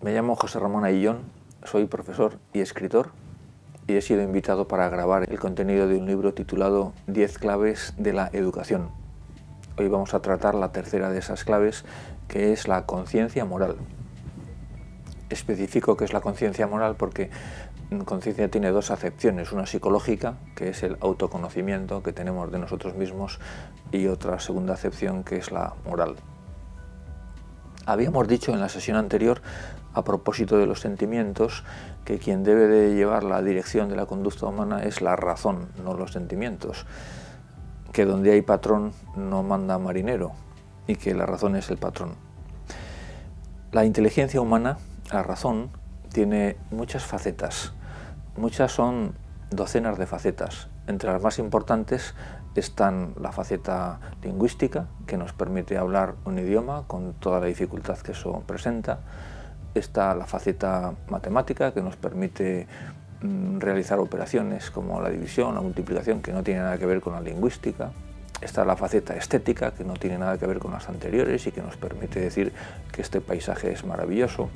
Me llamo José Ramón Aillón, soy profesor y escritor y he sido invitado para grabar el contenido de un libro titulado 10 claves de la educación. Hoy vamos a tratar la tercera de esas claves, que es la conciencia moral. Especifico qué es la conciencia moral porque conciencia tiene dos acepciones, una psicológica, que es el autoconocimiento que tenemos de nosotros mismos, y otra segunda acepción, que es la moral. Habíamos dicho en la sesión anterior, a propósito de los sentimientos, que quien debe de llevar la dirección de la conducta humana es la razón, no los sentimientos, que donde hay patrón no manda marinero y que la razón es el patrón. La inteligencia humana, la razón, tiene muchas facetas, muchas son docenas de facetas. Entre las más importantes están la faceta lingüística, que nos permite hablar un idioma con toda la dificultad que eso presenta. Está la faceta matemática, que nos permite realizar operaciones como la división, la multiplicación, que no tiene nada que ver con la lingüística. Está la faceta estética, que no tiene nada que ver con las anteriores y que nos permite decir que este paisaje es maravilloso.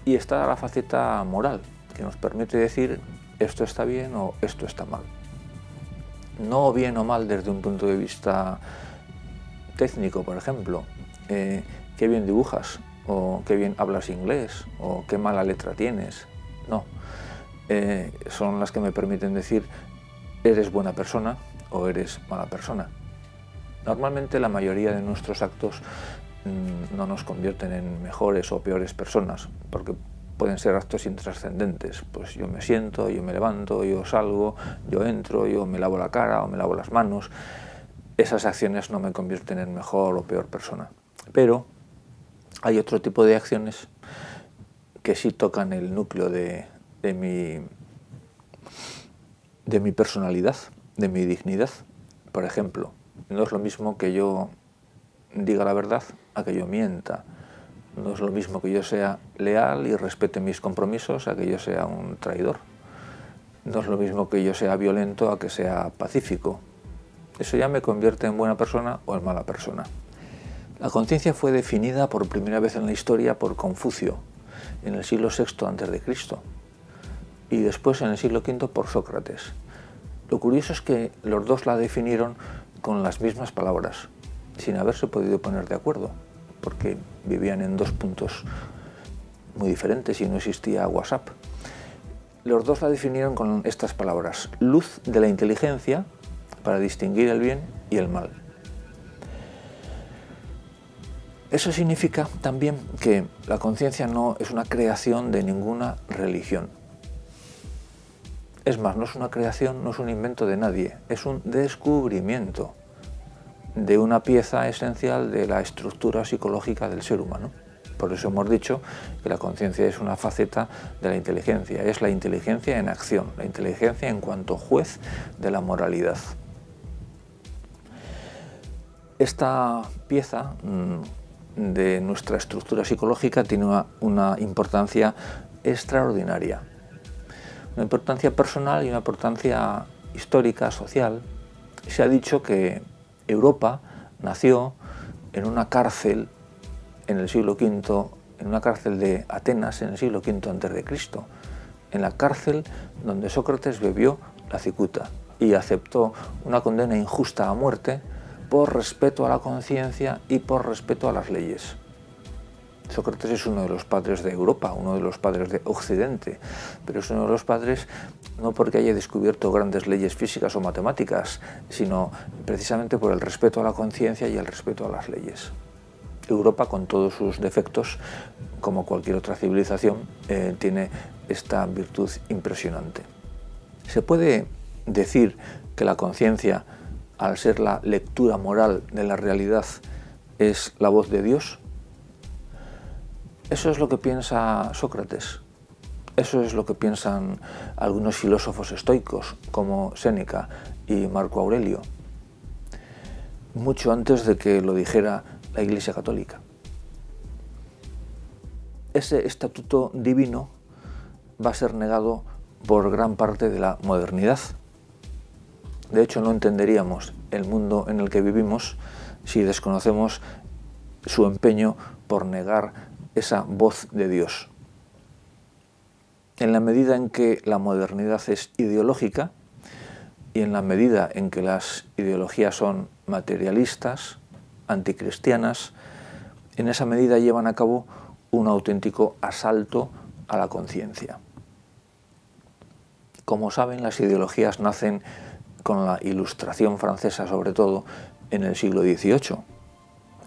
Y está la faceta moral, que nos permite decir esto está bien o esto está mal. No bien o mal desde un punto de vista técnico, por ejemplo, qué bien dibujas, o qué bien hablas inglés, o qué mala letra tienes. No, son las que me permiten decir eres buena persona o eres mala persona. Normalmente la mayoría de nuestros actos no nos convierten en mejores o peores personas, porque pueden ser actos intrascendentes. Pues yo me siento, yo me levanto, yo salgo, yo entro, yo me lavo la cara o me lavo las manos. Esas acciones no me convierten en mejor o peor persona. Pero hay otro tipo de acciones que sí tocan el núcleo de mi personalidad, de mi dignidad. Por ejemplo, no es lo mismo que yo diga la verdad a que yo mienta. No es lo mismo que yo sea leal y respete mis compromisos a que yo sea un traidor. No es lo mismo que yo sea violento a que sea pacífico. Eso ya me convierte en buena persona o en mala persona. La conciencia fue definida por primera vez en la historia por Confucio, en el siglo VI a.C., y después en el siglo V por Sócrates. Lo curioso es que los dos la definieron con las mismas palabras, sin haberse podido poner de acuerdo, porque vivían en dos puntos muy diferentes y no existía WhatsApp. Los dos la definieron con estas palabras: luz de la inteligencia para distinguir el bien y el mal. Eso significa también que la conciencia no es una creación de ninguna religión. Es más, no es una creación, no es un invento de nadie, es un descubrimiento de una pieza esencial de la estructura psicológica del ser humano. Por eso hemos dicho que la conciencia es una faceta de la inteligencia, es la inteligencia en acción, la inteligencia en cuanto juez de la moralidad. Esta pieza de nuestra estructura psicológica tiene una importancia extraordinaria, una importancia personal y una importancia histórica, social. Se ha dicho que Europa nació en una cárcel en el siglo V, en una cárcel de Atenas en el siglo V a.C., en la cárcel donde Sócrates bebió la cicuta y aceptó una condena injusta a muerte por respeto a la conciencia y por respeto a las leyes. Sócrates es uno de los padres de Europa, uno de los padres de Occidente, pero es uno de los padres no porque haya descubierto grandes leyes físicas o matemáticas, sino precisamente por el respeto a la conciencia y el respeto a las leyes. Europa, con todos sus defectos, como cualquier otra civilización, tiene esta virtud impresionante. Se puede decir que la conciencia, al ser la lectura moral de la realidad, es la voz de Dios. Eso es lo que piensa Sócrates. Eso es lo que piensan algunos filósofos estoicos, como Séneca y Marco Aurelio, mucho antes de que lo dijera la Iglesia Católica. Ese estatuto divino va a ser negado por gran parte de la modernidad. De hecho, no entenderíamos el mundo en el que vivimos si desconocemos su empeño por negar esa voz de Dios. En la medida en que la modernidad es ideológica y en la medida en que las ideologías son materialistas, anticristianas, en esa medida llevan a cabo un auténtico asalto a la conciencia. Como saben, las ideologías nacen con la Ilustración francesa, sobre todo en el siglo XVIII,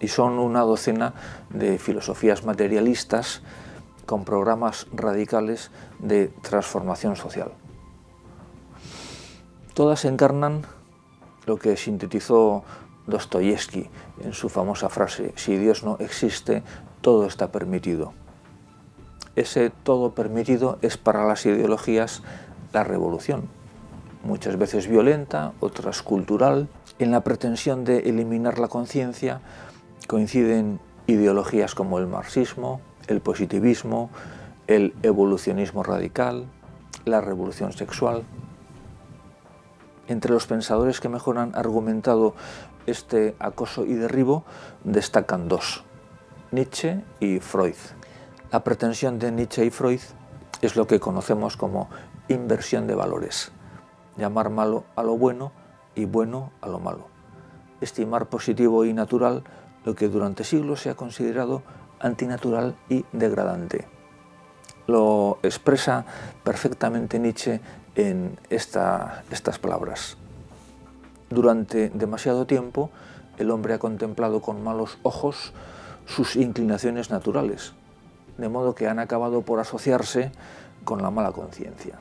y son una docena de filosofías materialistas con programas radicales de transformación social. Todas encarnan lo que sintetizó Dostoyevsky en su famosa frase: si Dios no existe, todo está permitido. Ese todo permitido es para las ideologías la revolución, muchas veces violenta, otras cultural. En la pretensión de eliminar la conciencia coinciden ideologías como el marxismo, el positivismo, el evolucionismo radical, la revolución sexual. Entre los pensadores que mejor han argumentado este acoso y derribo destacan dos: Nietzsche y Freud. La pretensión de Nietzsche y Freud es lo que conocemos como inversión de valores, llamar malo a lo bueno y bueno a lo malo, estimar positivo y natural lo que durante siglos se ha considerado antinatural y degradante. Lo expresa perfectamente Nietzsche en estas palabras: durante demasiado tiempo el hombre ha contemplado con malos ojos sus inclinaciones naturales, de modo que han acabado por asociarse con la mala conciencia.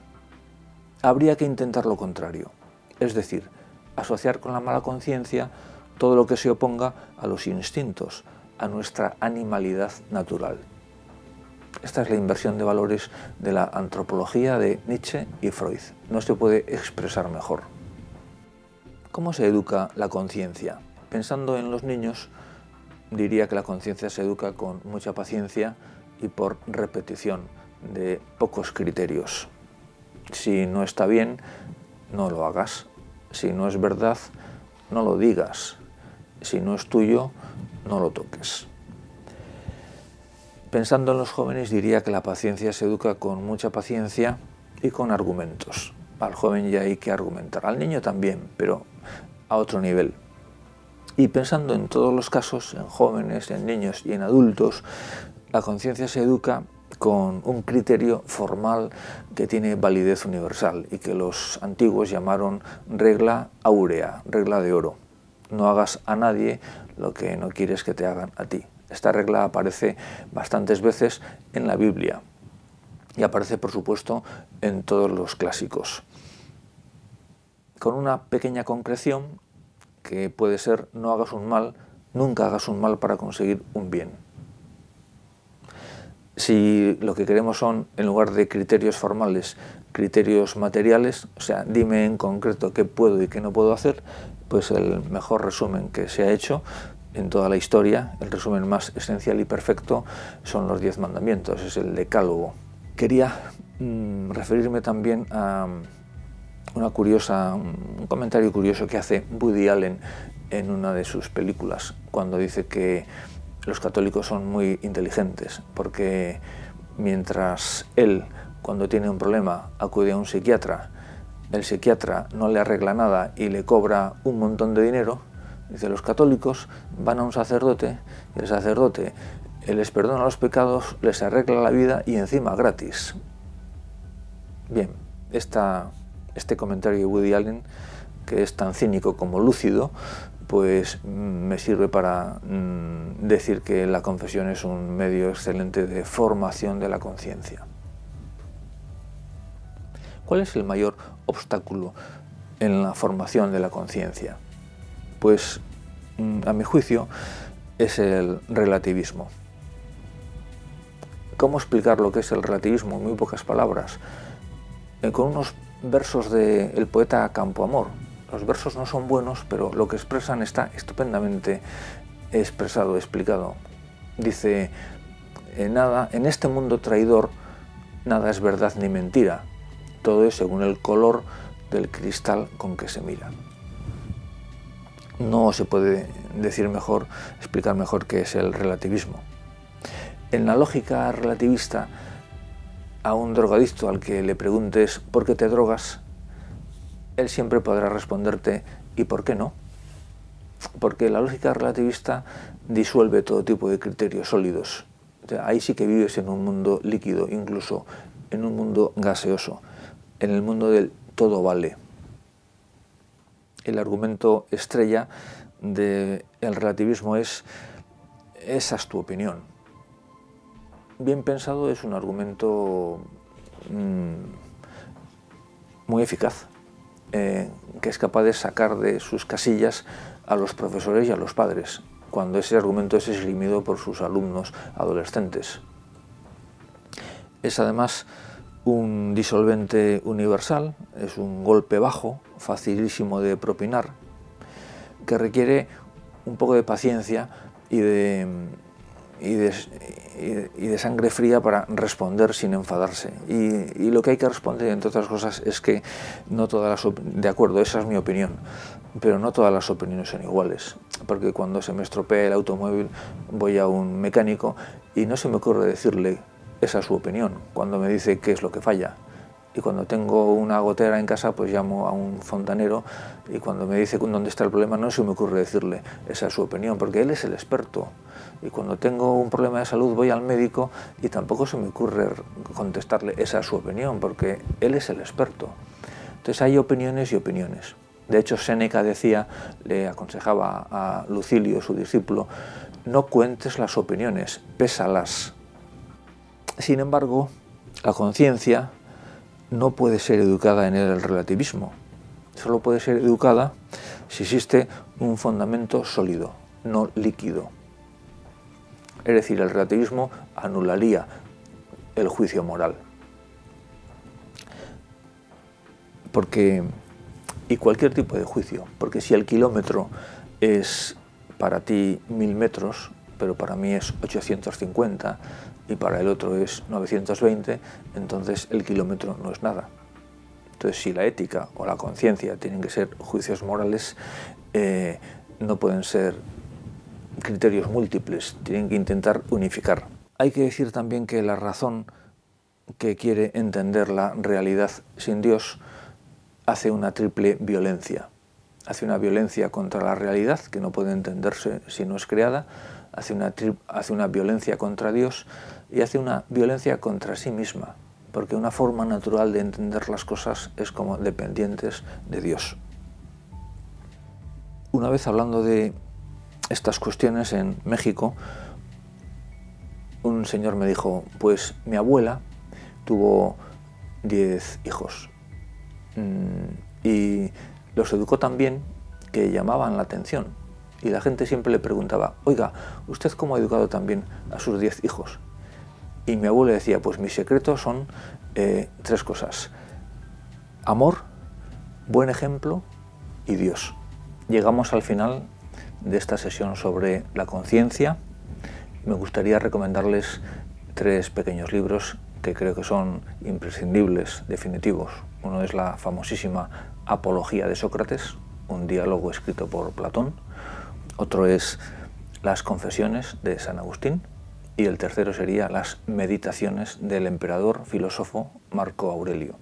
Habría que intentar lo contrario, es decir, asociar con la mala conciencia todo lo que se oponga a los instintos, a nuestra animalidad natural. Esta es la inversión de valores de la antropología de Nietzsche y Freud. No se puede expresar mejor. ¿Cómo se educa la conciencia? Pensando en los niños, diría que la conciencia se educa con mucha paciencia y por repetición de pocos criterios. Si no está bien, no lo hagas. Si no es verdad, no lo digas. Si no es tuyo, no lo toques. Pensando en los jóvenes, diría que la paciencia se educa con mucha paciencia y con argumentos. Al joven ya hay que argumentar, al niño también, pero a otro nivel. Y pensando en todos los casos, en jóvenes, en niños y en adultos, la conciencia se educa con un criterio formal que tiene validez universal y que los antiguos llamaron regla áurea, regla de oro. No hagas a nadie lo que no quieres que te hagan a ti. Esta regla aparece bastantes veces en la Biblia y aparece, por supuesto, en todos los clásicos, con una pequeña concreción que puede ser: no hagas un mal, nunca hagas un mal para conseguir un bien. Si lo que queremos son, en lugar de criterios formales, criterios materiales, o sea, dime en concreto qué puedo y qué no puedo hacer, pues el mejor resumen que se ha hecho en toda la historia, el resumen más esencial y perfecto, son los 10 mandamientos, es el Decálogo. Quería referirme también a un comentario curioso que hace Woody Allen en una de sus películas, cuando dice que los católicos son muy inteligentes, porque mientras él, cuando tiene un problema, acude a un psiquiatra, el psiquiatra no le arregla nada y le cobra un montón de dinero, dice, los católicos van a un sacerdote y el sacerdote les perdona los pecados, les arregla la vida y encima gratis. Bien, este comentario de Woody Allen, que es tan cínico como lúcido, pues me sirve para decir que la confesión es un medio excelente de formación de la conciencia. ¿Cuál es el mayor obstáculo en la formación de la conciencia? Pues, a mi juicio, es el relativismo. ¿Cómo explicar lo que es el relativismo en muy pocas palabras? Con unos versos del poeta Campoamor. Los versos no son buenos, pero lo que expresan está estupendamente expresado, explicado. Dice, en este mundo traidor nada es verdad ni mentira, todo es según el color del cristal con que se mira. No se puede decir mejor, explicar mejor qué es el relativismo. En la lógica relativista, a un drogadicto al que le preguntes ¿por qué te drogas?, él siempre podrá responderte ¿y por qué no? Porque la lógica relativista disuelve todo tipo de criterios sólidos. O sea, ahí sí que vives en un mundo líquido, incluso en un mundo gaseoso, en el mundo del todo vale. El argumento estrella del relativismo es esa es tu opinión. Bien pensado, es un argumento muy eficaz, que es capaz de sacar de sus casillas a los profesores y a los padres, cuando ese argumento es esgrimido por sus alumnos adolescentes. Es además un disolvente universal, es un golpe bajo, facilísimo de propinar, que requiere un poco de paciencia y de sangre fría para responder sin enfadarse. Y lo que hay que responder, entre otras cosas, es que no todas las de acuerdo, esa es mi opinión, pero no todas las opiniones son iguales, porque cuando se me estropea el automóvil voy a un mecánico y no se me ocurre decirle esa es su opinión cuando me dice qué es lo que falla. Y cuando tengo una gotera en casa, pues llamo a un fontanero y cuando me dice dónde está el problema no se me ocurre decirle esa es su opinión, porque él es el experto. Y cuando tengo un problema de salud voy al médico y tampoco se me ocurre contestarle esa es su opinión, porque él es el experto. Entonces hay opiniones y opiniones. De hecho, Séneca decía, le aconsejaba a Lucilio, su discípulo, no cuentes las opiniones, pésalas. Sin embargo, la conciencia no puede ser educada en el relativismo. Solo puede ser educada si existe un fundamento sólido, no líquido. Es decir, el relativismo anularía el juicio moral. Y cualquier tipo de juicio, porque si el kilómetro es para ti 1000 metros, pero para mí es 850 y para el otro es 920, entonces el kilómetro no es nada. Entonces, si la ética o la conciencia tienen que ser juicios morales, no pueden ser criterios múltiples, tienen que intentar unificar. Hay que decir también que la razón que quiere entender la realidad sin Dios hace una triple violencia. Hace una violencia contra la realidad, que no puede entenderse si no es creada, hace una violencia contra Dios y hace una violencia contra sí misma, porque una forma natural de entender las cosas es como dependientes de Dios. Una vez hablando de estas cuestiones en México, un señor me dijo, pues mi abuela tuvo 10 hijos y los educó tan bien que llamaban la atención. Y la gente siempre le preguntaba, oiga, ¿usted cómo ha educado tan bien a sus 10 hijos? Y mi abuelo decía, pues mis secretos son 3 cosas. Amor, buen ejemplo y Dios. Llegamos al final de esta sesión sobre la conciencia. Me gustaría recomendarles 3 pequeños libros que creo que son imprescindibles, definitivos. Uno es la famosísima Apología de Sócrates, un diálogo escrito por Platón. Otro es Las Confesiones de San Agustín y el tercero sería Las Meditaciones del emperador filósofo Marco Aurelio.